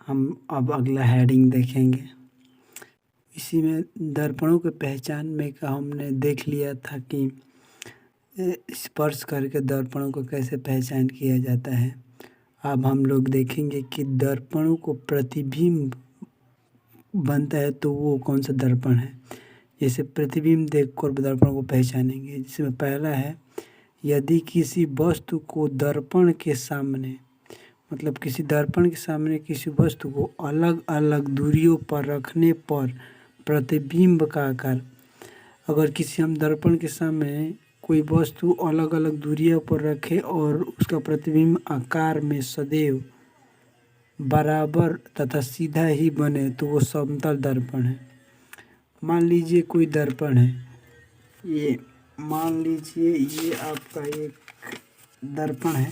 हम अब अगला हेडिंग देखेंगे। इसी में दर्पणों के पहचान में का हमने देख लिया था कि स्पर्श करके दर्पणों को कैसे पहचान किया जाता है। अब हम लोग देखेंगे कि दर्पणों को प्रतिबिंब बनता है तो वो कौन सा दर्पण है। जैसे प्रतिबिंब देखकर दर्पण को पहचानेंगे, जिसमें पहला है, यदि किसी वस्तु को दर्पण के सामने, मतलब किसी दर्पण के सामने किसी वस्तु को अलग अलग दूरियों पर रखने पर प्रतिबिंब का आकार, अगर किसी हम दर्पण के सामने कोई वस्तु अलग अलग दूरियों पर रखे और उसका प्रतिबिंब आकार में सदैव बराबर तथा सीधा ही बने तो वो समतल दर्पण है। मान लीजिए कोई दर्पण है, ये मान लीजिए ये आपका एक दर्पण है,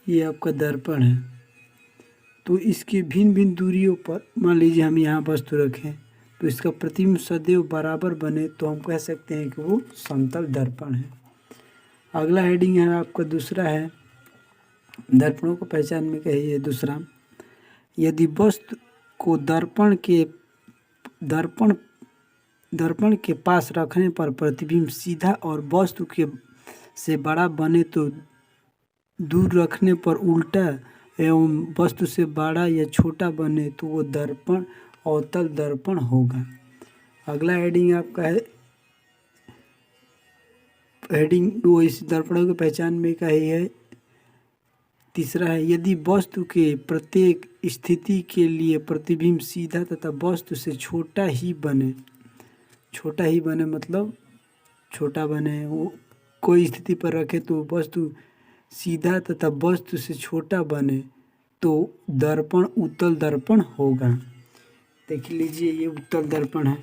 ये आपका दर्पण है। तो इसके भिन्न भिन्न दूरियों पर मान लीजिए हम यहाँ वस्तु रखें तो इसका प्रतिबिंब सदैव बराबर बने तो हम कह सकते हैं कि वो समतल दर्पण है। अगला हेडिंग है आपका दूसरा है, दर्पणों को पहचान में कहिए दूसरा, यदि वस्तु को दर्पण के पास रखने पर प्रतिबिंब सीधा और वस्तु के से बड़ा बने तो दूर रखने पर उल्टा एवं वस्तु से बड़ा या छोटा बने तो वो दर्पण अवतल दर्पण होगा। अगला हेडिंग आपका है हेडिंग वो इस दर्पणों की पहचान में का ही है। तीसरा है, यदि वस्तु के प्रत्येक स्थिति के लिए प्रतिबिंब सीधा तथा वस्तु से छोटा ही बने मतलब छोटा बने, वो कोई स्थिति पर रखे तो वस्तु सीधा तथा वस्तु से छोटा बने तो दर्पण उत्तल दर्पण होगा। देख लीजिए ये उत्तल दर्पण है,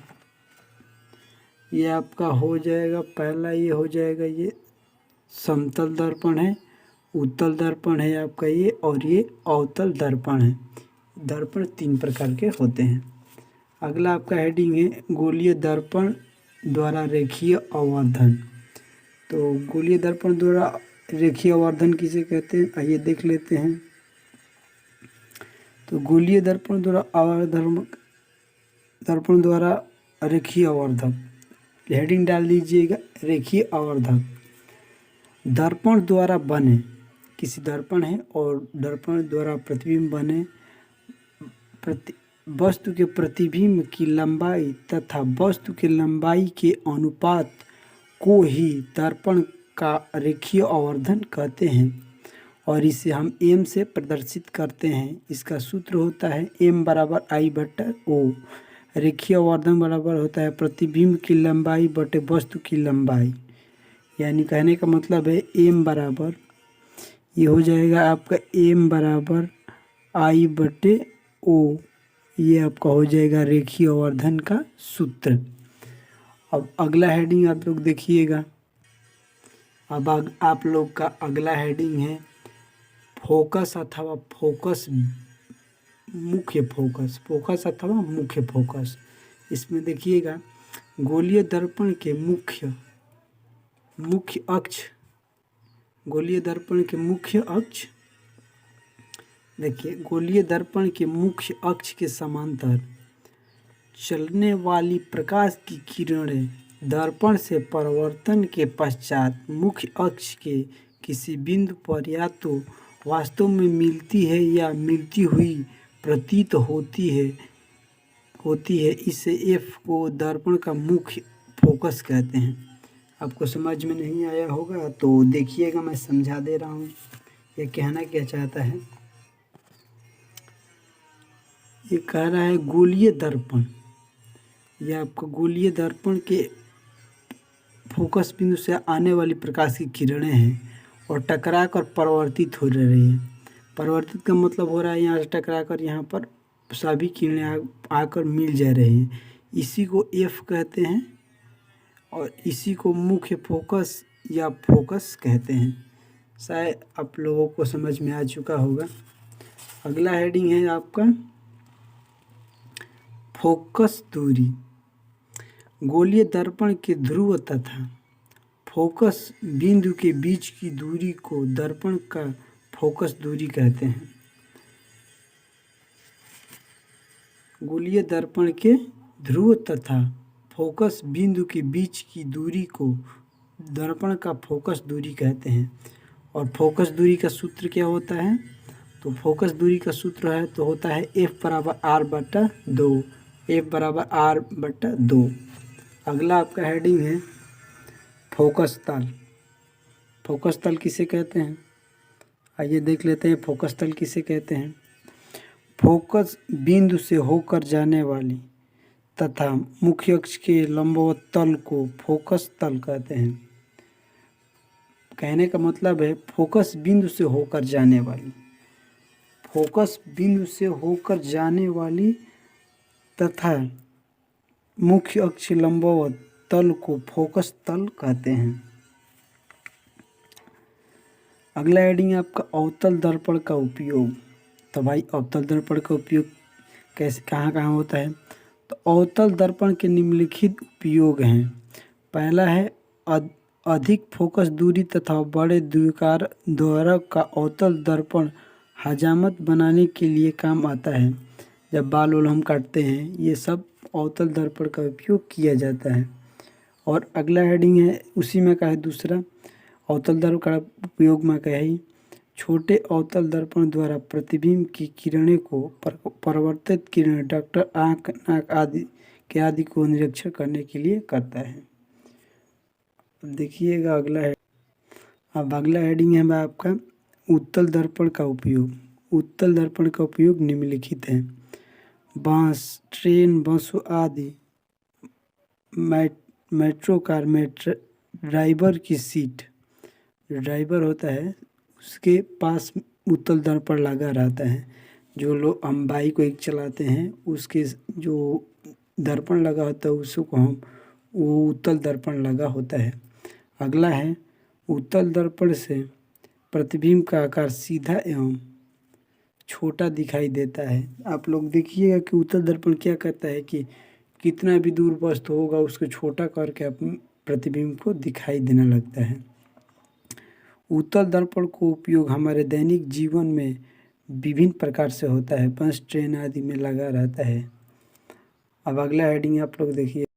ये आपका हो जाएगा पहला, ये हो जाएगा ये समतल दर्पण है, उत्तल दर्पण है आपका ये, और ये अवतल दर्पण है। दर्पण 3 प्रकार के होते हैं। अगला आपका हेडिंग है, गोलीय दर्पण द्वारा रेखीय आवर्धन। तो गोलीय दर्पण द्वारा रेखीय आवर्धन किसे कहते हैं, आइए देख लेते हैं। तो गोलीय दर्पण द्वारा रेखीय आवर्धक, हेडिंग डाल दीजिएगा रेखीय आवर्धक। दर्पण द्वारा बने, किसी दर्पण है और दर्पण द्वारा प्रतिबिंब बने, वस्तु के प्रतिबिंब की लंबाई तथा वस्तु के लंबाई के अनुपात को ही दर्पण का रेखीय आवर्धन कहते हैं और इसे हम m से प्रदर्शित करते हैं। इसका सूत्र होता है m बराबर I/O। रेखीय आवर्धन बराबर होता है प्रतिबिंब की लंबाई बटे वस्तु की लंबाई, यानी कहने का मतलब है m बराबर, ये हो जाएगा आपका m बराबर I/O, ये आपका हो जाएगा रेखीय आवर्धन का सूत्र। अब अगला हेडिंग आप लोग देखिएगा। अब आप लोग का अगला हेडिंग है फोकस अथवा फोकस मुख्य फोकस, फोकस अथवा मुख्य फोकस। इसमें देखिएगा गोलीय दर्पण के मुख्य अक्ष, गोलीय दर्पण के मुख्य अक्ष, देखिए गोलीय दर्पण के मुख्य अक्ष के समांतर चलने वाली प्रकाश की किरणें दर्पण से परावर्तन के पश्चात मुख्य अक्ष के किसी बिंदु पर या तो वास्तव में मिलती है या मिलती हुई प्रतीत होती है। इसे F को दर्पण का मुख्य फोकस कहते हैं। आपको समझ में नहीं आया होगा तो देखिएगा, मैं समझा दे रहा हूँ ये कहना क्या चाहता है। ये कह रहा है गोलीय दर्पण, यह आपका गोलीय दर्पण के फोकस बिंदु से आने वाली प्रकाश की किरणें हैं और टकरा कर परावर्तित हो रही है। परावर्तित का मतलब हो रहा है यहाँ से टकरा कर यहाँ पर सभी किरणें आकर मिल जा रही हैं, इसी को F कहते हैं और इसी को मुख्य फोकस या फोकस कहते हैं। शायद आप लोगों को समझ में आ चुका होगा। अगला हेडिंग है आपका फोकस दूरी। गोलीय दर्पण के ध्रुव तथा फोकस बिंदु के बीच की दूरी को दर्पण का फोकस दूरी कहते हैं। गोलीय दर्पण के ध्रुव तथा फोकस बिंदु के बीच की दूरी को दर्पण का फोकस दूरी कहते हैं। और फोकस दूरी का सूत्र क्या होता है? तो फोकस दूरी का सूत्र है तो होता है F=R/2। F=R/2। अगला आपका हेडिंग है फोकस तल। फोकस तल किसे कहते हैं? आइए देख लेते हैं फोकस तल किसे कहते हैं। फोकस बिंदु से होकर जाने वाली तथा मुख्य अक्ष के लंबवत तल को फोकस तल कहते हैं। कहने का मतलब है फोकस बिंदु से होकर जाने वाली, फोकस बिंदु से होकर जाने वाली तथा मुख्य अक्ष लंबवत तल को फोकस तल कहते हैं। अगला हेडिंग है आपका अवतल दर्पण का उपयोग। तो भाई अवतल दर्पण का उपयोग कैसे कहाँ कहाँ होता है? तो अवतल दर्पण के निम्नलिखित उपयोग हैं। पहला है अधिक फोकस दूरी तथा बड़े द्वारक का अवतल दर्पण हजामत बनाने के लिए काम आता है। जब बाल वाल हम काटते हैं ये सब अवतल दर्पण का उपयोग किया जाता है। और अगला हेडिंग है उसी में का है दूसरा अवतल दर्पण का उपयोग में का है छोटे अवतल दर्पण द्वारा प्रतिबिंब की किरणें को परावर्तित किरणें डॉक्टर आँख नाक आदि को निरीक्षण करने के लिए करता है। देखिएगा अगला हेडिंग है आपका उत्तल दर्पण का उपयोग। उत्तल दर्पण का उपयोग निम्नलिखित है। बांस, ट्रेन, बसों आदि, मेट्रो कार में ड्राइवर की सीट, जो ड्राइवर होता है उसके पास उत्तल दर्पण लगा रहता है। जो लोग हम बाइक वाइक चलाते हैं उसके जो दर्पण लगा होता है उसको वो उत्तल दर्पण लगा होता है। अगला है उत्तल दर्पण से प्रतिबिंब का आकार सीधा एवं छोटा दिखाई देता है। आप लोग देखिएगा कि उत्तल दर्पण क्या करता है कि कितना भी दूर वस्तु होगा उसको छोटा करके अपने प्रतिबिंब को दिखाई देने लगता है। उत्तल दर्पण को उपयोग हमारे दैनिक जीवन में विभिन्न प्रकार से होता है। बस, ट्रेन आदि में लगा रहता है। अब अगला हेडिंग आप लोग देखिए।